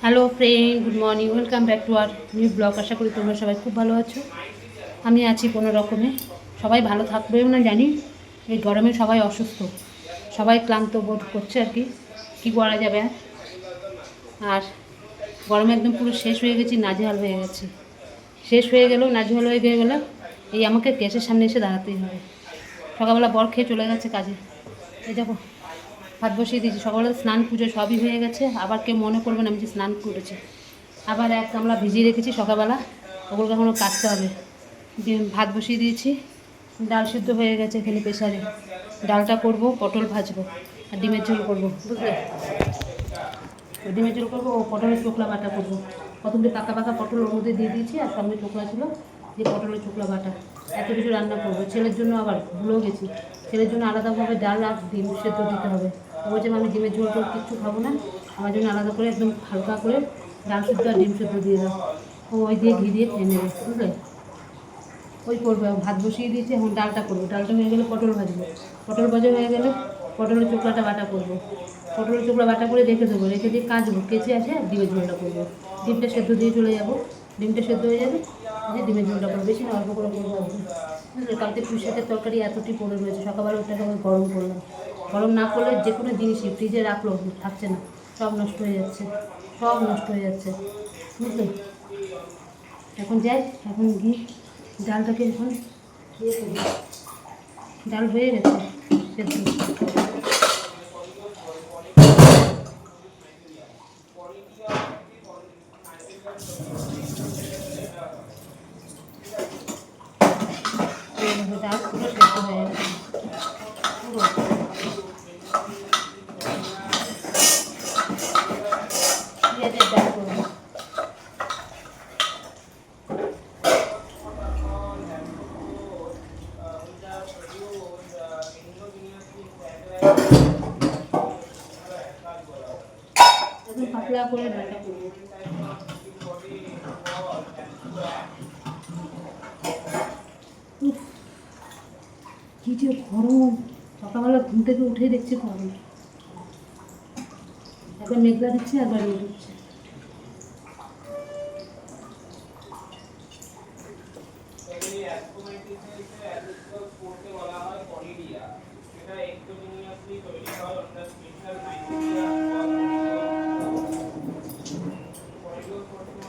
Hello friend, good morning, welcome back to our new blog. আশা করি তোমরা সবাই খুব ভালো আছো। আমি আছি কোনো রকমে। সবাই ভালো থাকবেও না জানি, এই গরমে সবাই অসুস্থ, সবাই ক্লান্ত বোধ করছে আর কি। কী করা যাবে আর গরমে একদম পুরো শেষ হয়ে গেছি, নাজেহাল হয়ে গেছি। শেষ হয়ে গেলেও নাজেহাল হয়ে গেলে এই আমাকে গ্যাসের সামনে এসে দাঁড়াতেই হবে। সকালবেলা বর খেয়ে চলে গেছে কাজে। এই দেখো ভাত বসিয়ে দিয়েছি, সকালবেলা স্নান পুজো সবই হয়ে গেছে। আবার কেউ মনে করবে না আমি যে স্নান করেছি। আবার এক গামলা ভিজিয়ে রেখেছি সকালবেলা, ওগুলোকে এখনও কাটতে হবে। ভাত বসিয়ে দিয়েছি, ডাল সিদ্ধ হয়ে গেছে এখানে প্রেসারে। ডালটা করব, পটল ভাজবো আর ডিমের ঝোল করবো, বুঝলে? ডিমের ঝোল করবো ও পটলের চোখলা বাটা করবো। প্রথমে পাকা পাকা পটল ওর মধ্যে দিয়ে দিয়েছি, আর সঙ্গে চোখলা ছিল, যে পটলের চোখলা বাটা। এত কিছু রান্না করবো। ছেলের জন্য আবার ভুলেও গেছি, ছেলের জন্য আলাদাভাবে ডাল আর ডিম সেদ্ধ দিতে হবে। ও বলছে আমি ডিমের ঝোল টোল কিচ্ছু খাবো না, আমার জন্য আলাদা করে একদম হালকা করে ডাল সেদ্ধ আর ডিম সেদ্ধ দিয়ে দাও। ও ওই দিয়ে ঘি দিয়ে খেয়ে নেবে, বুঝলে? ওই করবে। ভাত বসিয়ে দিয়েছি, এখন ডালটা করবো। ডালটা হয়ে গেলে পটল ভাজবো, পটল ভাজা হয়ে গেলে পটলের চোখলাটা বাটা করবো। পটলের চোখলা বাটা করে রেখে দেবো, রেখে দিয়ে কাচবো, কেচে আসে ডিমের ঝোলটা করবো। ডিমটা সেদ্ধ দিয়ে চলে যাবো, ডিমটা সেদ্ধ হয়ে যাবে, দিয়ে ডিমের ঝোলটা করবো। বেশি না, অল্প করে করবো আর কি। বুঝলে? কালকে পুঁই শাকের তরকারি এতটি পড়ে রয়েছে, সকালবেলা ওটাকে আমি গরম করলাম। গরম না করলে যে কোনো জিনিসই ফ্রিজে রাখলো থাকছে না, সব নষ্ট হয়ে যাচ্ছে, সব নষ্ট হয়ে যাচ্ছে, বুঝলে? এখন যাই, এখন গিয়ে ডালটাকে এখন ইয়ে করি। ডাল হয়ে গেছে সেদ্ধ। ডাল পুরো সেদ্ধ হয়ে গেছে, পুরো। পেঁয়াজের ডাল করবো। একদম পাতলা করে ডালটা করবো। কি যে গরম, সকালবেলা ঘুম থেকে উঠেই দেখছি গরম। একবার মেঘলা দিচ্ছে, একবার রোদ উঠছে।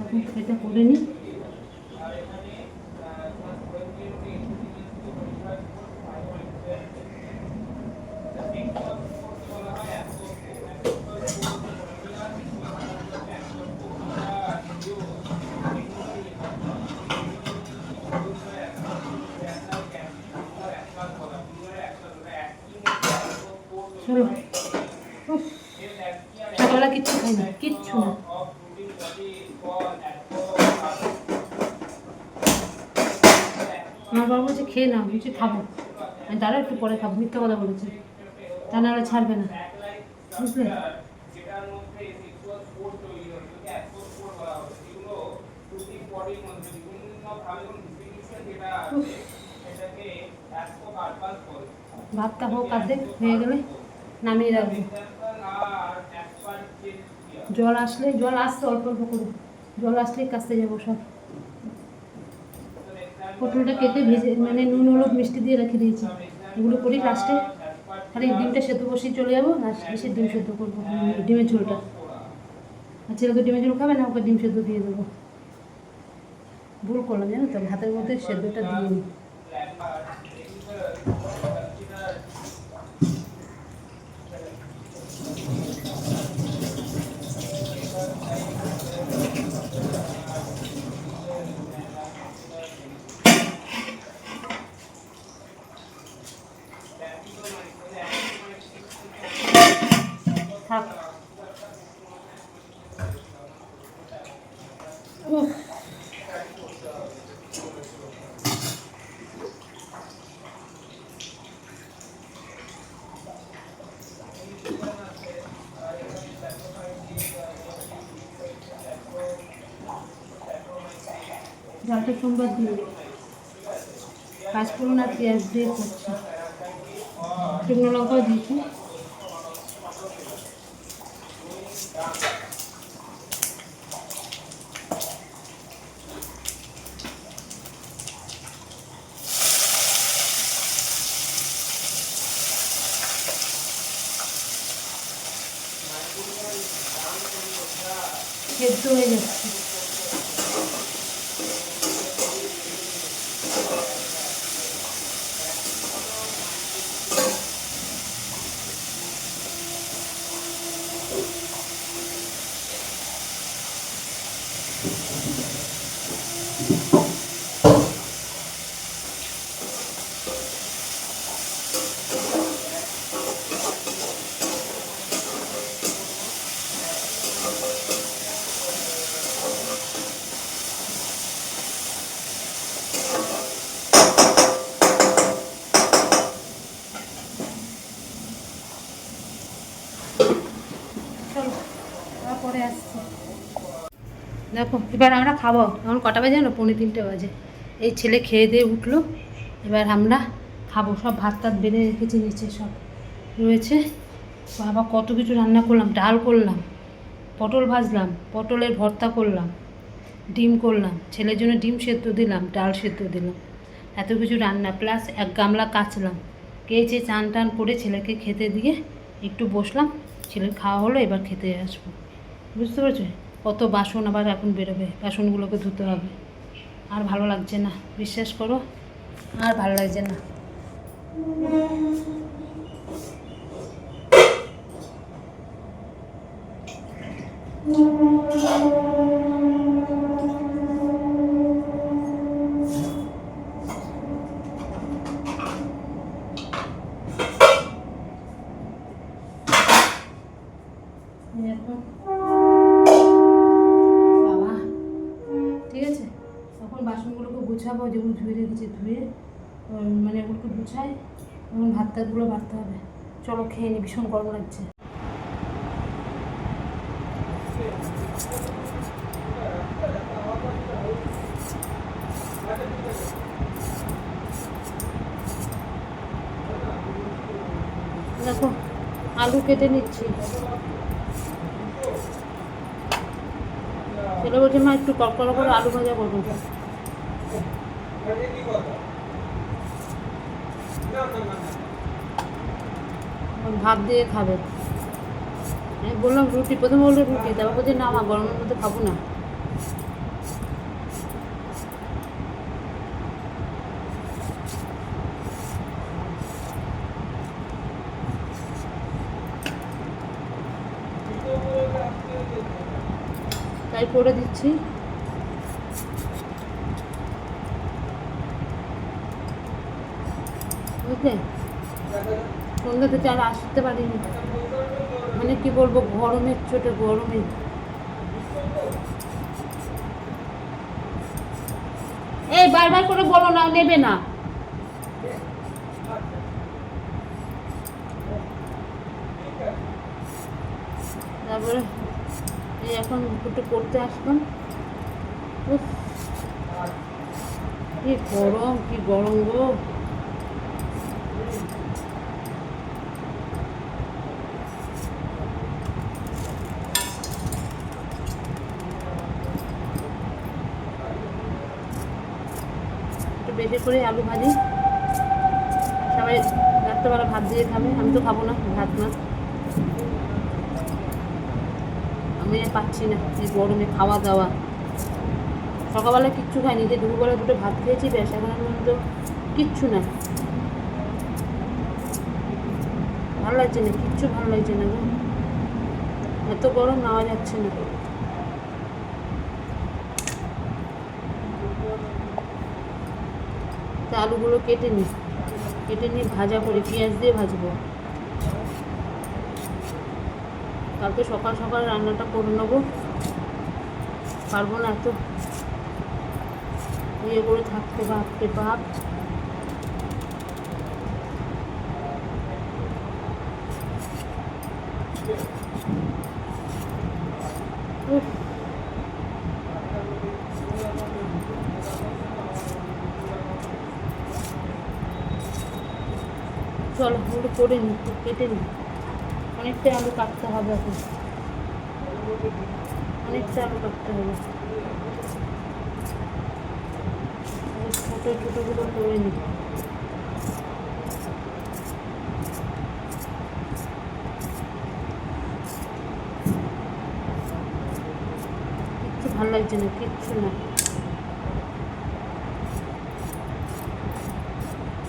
এখন এটা করে নিই। চলো। সকালবেলা কিচ্ছু খাই না, কিচ্ছু না। আমার বাবা বলছে খেয়ে নাও, কিছু খাবো। আমি তারা একটু পরে খাবো, মিথ্যা কথা বলেছে, তা নাহলে ছাড়বে না, বুঝলে? ভাতটা হোক অর্ধেক হয়ে গেলে নামিয়ে রাখবো। জল আসলে, জল আসছে অল্প অল্প করে, জল আসলেই কাচতে যাবো সব। পটলটা কেটে ভেজে মানে নুন হলুদ মিষ্টি দিয়ে রেখে দিয়েছি, এগুলো করি লাস্টে। খালি ডিমটা সেদ্ধ বসিয়ে চলে যাবো, আর এসে ডিম সেদ্ধ করবো, ডিমের ঝোলটা। আর ছেলে তো ডিমের ঝোল খাবে না, ওকে ডিম সেদ্ধ দিয়ে দেবো। ভুল করলাম জানো তো, ভাতের মধ্যে সেদ্ধটা দিয়ে নিই। থাক। উফ, ডালটা সোমবার দিয়ে পাঁচফোড়ন আর পেঁয়াজ দিয়ে করছি, শুকনো লঙ্কাও দিয়েছি। সেদ্ধ হয়ে যাচ্ছে। চলো তারপরে আসছি। দেখো এবার আমরা খাবো। এখন কটা বাজে না, 2:45 বাজে। এই ছেলে খেয়ে দিয়ে উঠলো, এবার আমরা খাবো। সব ভাত টাত বেড়ে রেখেছি, নিচে সব রয়েছে। বাবা কত কিছু রান্না করলাম, ডাল করলাম, পটল ভাজলাম, পটলের ভর্তা করলাম, ডিম করলাম, ছেলের জন্য ডিম সেদ্ধ দিলাম, ডাল সেদ্ধ দিলাম, এত কিছু রান্না, প্লাস 1 গামলা কাচলাম। কেচে চান টান করে ছেলেকে খেতে দিয়ে একটু বসলাম। ছেলের খাওয়া হলো, এবার খেতে আসবো। বুঝতে পারছো? কত বাসন আবার এখন বেরোবে, বাসনগুলোকে ধুতে হবে। আর ভালো লাগছে না, বিশ্বাস করো, আর ভালো লাগছে না। বাবা ঠিক আছে, তখন বাসনগুলোকে গুছাবো, যেগুলো ধুয়ে রেখেছি ধুয়ে, মানে ওগুলোকে গুছাই, এবং ভাত টাতগুলো বাড়তে হবে। চলো খেয়ে নি, ভীষণ গরম লাগছে। দেখো আলু কেটে নিচ্ছি। ছেলে বলছে মা একটু কড়কড়া করে আলু ভাজা করবো, ভাত দিয়ে খাবে। আমি বললাম রুটি, প্রথমে বললো রুটি, তারপর বলছে না মা গরমের মধ্যে খাবো না। তাই করে দিচ্ছি। বুঝলে, সন্ধ্যা থেকে আর আসতে পারিনি, মানে কি বলবো, গরমের চোটে, গরমে। এই বারবার করে বলো না, নেবে না। তারপরে এই এখন একটু পড়তে আসলাম। কি গরম, কি গরম গো। একটু বেশি করে আলু ভাজি, সবাই রাত্রেবেলা ভাত দিয়ে খাবে, আমি তো খাবো না ভাত না। আমি পাচ্ছি না এই গরমে খাওয়া দাওয়া। সকালবেলা কিচ্ছু খাইনি, যে দুপুরবেলা 2টো ভাত খেয়েছি, ব্যাস। এখন পর্যন্ত কিচ্ছু না, ভালো লাগছে না, কিচ্ছু ভালো লাগছে না গো। এত গরম নেওয়া যাচ্ছে না। তা আলুগুলো কেটে নিই, ভাজা করি, পেঁয়াজ দিয়ে ভাজবো। কালকে সকাল সকাল রান্নাটা করে নেবো, পারবো না এত ইয়ে করে থাকতে, বাপরে বাপ। চলো ওগুলো করে নিই, কেটে নিই। অনেকটা আলু কাটতে হবে এখন, অনেকটা আলু কাটতে হবে। ছোটো ছোটোগুলো করে নিই। ভালো লাগছে না, কিচ্ছু না।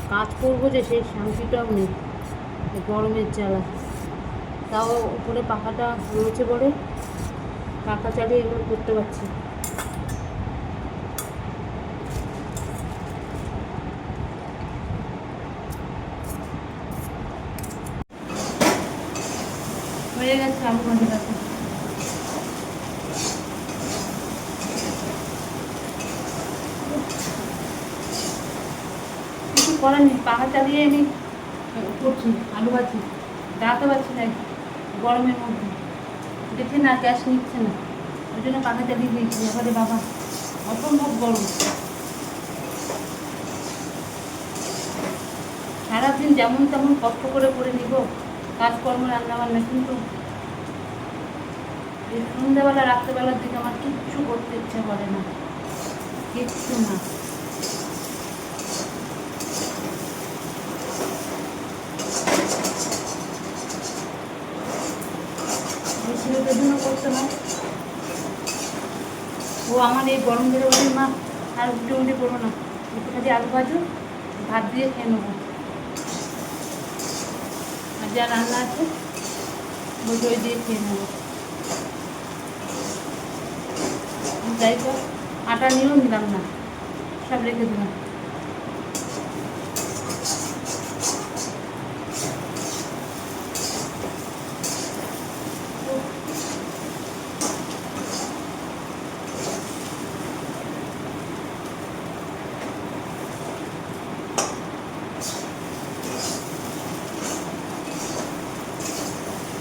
কাজ করবো যে সেই শান্তিটাও নেই গরমের জ্বালা। তাও উপরে পাখাটা রয়েছে বলে পাখা চালিয়ে এগুলো করতে পারছি। হয়ে গেছে আলু ভাজাটাতে। কিছু করার নেই, পাখা চালিয়ে আমি করছি, আলু ভাজি দাঁড়াতে পারছি না গরমের মধ্যে। দেখছি না গ্যাস নিচ্ছে না, ওই জন্য পাখা চালিয়ে দিয়েছি। এবারে বাবা অসম্ভব গরম। সারাদিন যেমন তেমন কষ্ট করে করে নিব কাজকর্ম রান্নাবান্না, কিন্তু এই সন্ধ্যাবেলা রাত্রেবেলার দিকে আমার কিচ্ছু করতে ইচ্ছে করে না, কিচ্ছু না। ছেলেদের জন্য করতে হয়। ও আমার এই গরম ধরে বলে মা আর উঠে উঠে করবো না, একটু খালি আলু ভাজো, ভাত দিয়ে খেয়ে নেবো। আর যা রান্না আছে বলছে ওই দিয়ে খেয়ে নেবো। যাই হোক আটা নিয়েও নিলাম না, সব রেখে দিলাম।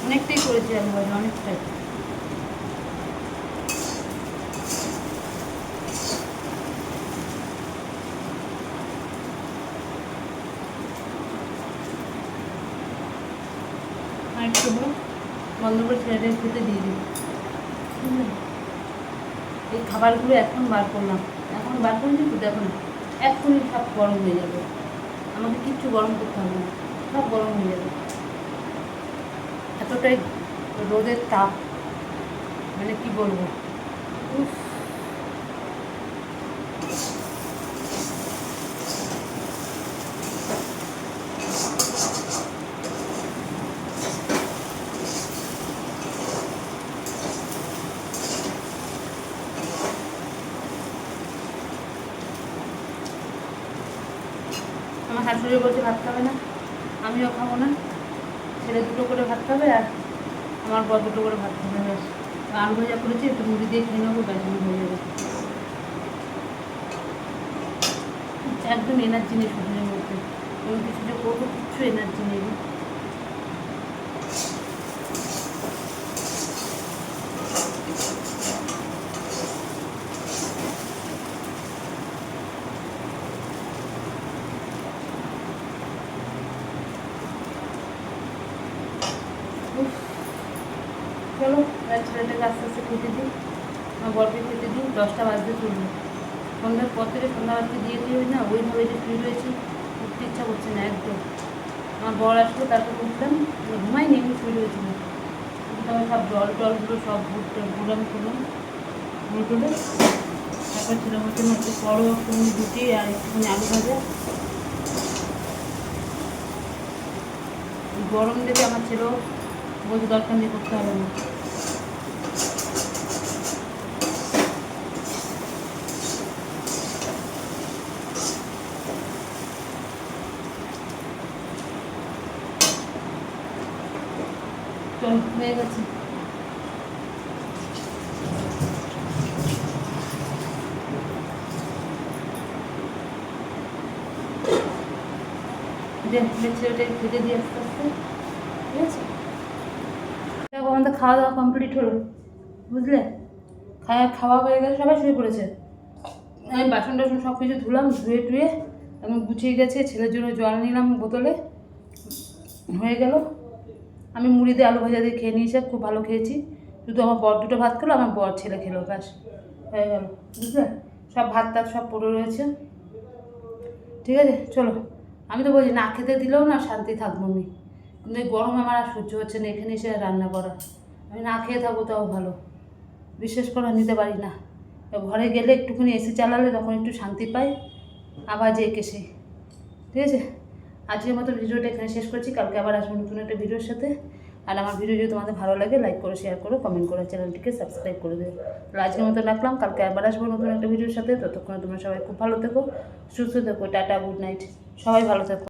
অনেকটাই করেছি আলু ভাজা, অনেকটাই। আর একটু বন্ধ করে ছেলেটা খেতে দিয়ে দিই। এই খাবারগুলো এখন বার করলাম, এখন বার করে দিই, দেখো না এক্ষুনি সব গরম হয়ে যাবে। আমাকে কিচ্ছু গরম করতে হবে না, সব গরম হয়ে যাবে। এতটাই রোদের তাপ, মানে কি বলবো। আমার শাশুড়ি বলছে ভাত খাবে না, আমিও খাবো না। ছেলে দুটো করে ভাত খাবে আর আমার বর দুটো করে ভাত খাবে। ব্যাস আলু ভাজা করেছি, একটু মুড়ি দিয়ে খেয়ে নেবো, ব্যাস হয়ে যাবে। একদম এনার্জি নেই শরীরের মধ্যে, কোনো কিছু যে করবো কিচ্ছু এনার্জি নেই। চলো ছেলেটাকে আস্তে আস্তে খেতে দিই, আমার বরকে খেতে দিই, 10টা বাজতে চলবে। সন্ধ্যার পর থেকে সন্ধ্যা বাজতে দিয়ে দিই না, ওইভাবে যে শুয়ে রয়েছি, উঠতে ইচ্ছা করছে না একদম। আমার বর আসলো, তারপর উঠলাম, ঘুমাইনি, এমনি শুয়ে রয়েছিলাম। কিন্তু আমার সব জল টলগুলো সব ঘুরাম করলাম, ঘুরে টুলে তারপর ছিল হচ্ছে না একটু বড়ো একটুখানি রুটি আর একটুখানি আলু ভাজা। গরম দেখে আমার ছেলেও বলতে দরকার নেই, করতে হবে না। চল হয়ে গেছে। ছেলেটাকে খেতে দিয়ে আস্তে আস্তে, ঠিক আছে। দেখো আমাদের খাওয়া দাওয়া কমপ্লিট হলো, বুঝলে। খাওয়া হয়ে গেছে, সবাই শুয়ে পড়েছে। আমি বাসন টাসন সব কিছু ধুলাম, ধুয়ে টুয়ে আমি গুছিয়ে গেছে। ছেলের জন্য জল নিলাম বোতলে, হয়ে গেল। আমি মুড়ি দিয়ে আলু ভাজা দিয়ে খেয়ে নিয়েছি, খুব ভালো খেয়েছি। শুধু আমার বর দুটো ভাত খেলো, আমার বর ছেলে খেলো, ব্যাস হয়ে গেল, বুঝলে। সব ভাত টাত সব পড়ে রয়েছে, ঠিক আছে। চলো, আমি তো বলছি না খেতে দিলেও না শান্তি থাকবো আমি, কিন্তু এই গরম আমার আর সহ্য হচ্ছে না এখানে এসে রান্না করা। আমি না খেয়ে থাকবো তাও ভালো, বিশেষ করে নিতে পারি না। ঘরে গেলে একটুখানি এসি চালালে তখন একটু শান্তি পাই, আবার যে কেসে। ঠিক আছে, আজকের মতো ভিডিওটা এখানে শেষ করছি। কালকে আবার আসবো নতুন একটা ভিডিওর সাথে। আর আমার ভিডিও যদি তোমাদের ভালো লাগে লাইক করো, শেয়ার করো, কমেন্ট করো, চ্যানেলটিকে সাবস্ক্রাইব করে দেবে। আজকের মতো রাখলাম, কালকে আবার আসবো নতুন একটা ভিডিওর সাথে। ততক্ষণে তোমরা সবাই খুব ভালো থেকো, সুস্থ থেকো। টাটা, গুড নাইট, সবাই ভালো থেকো।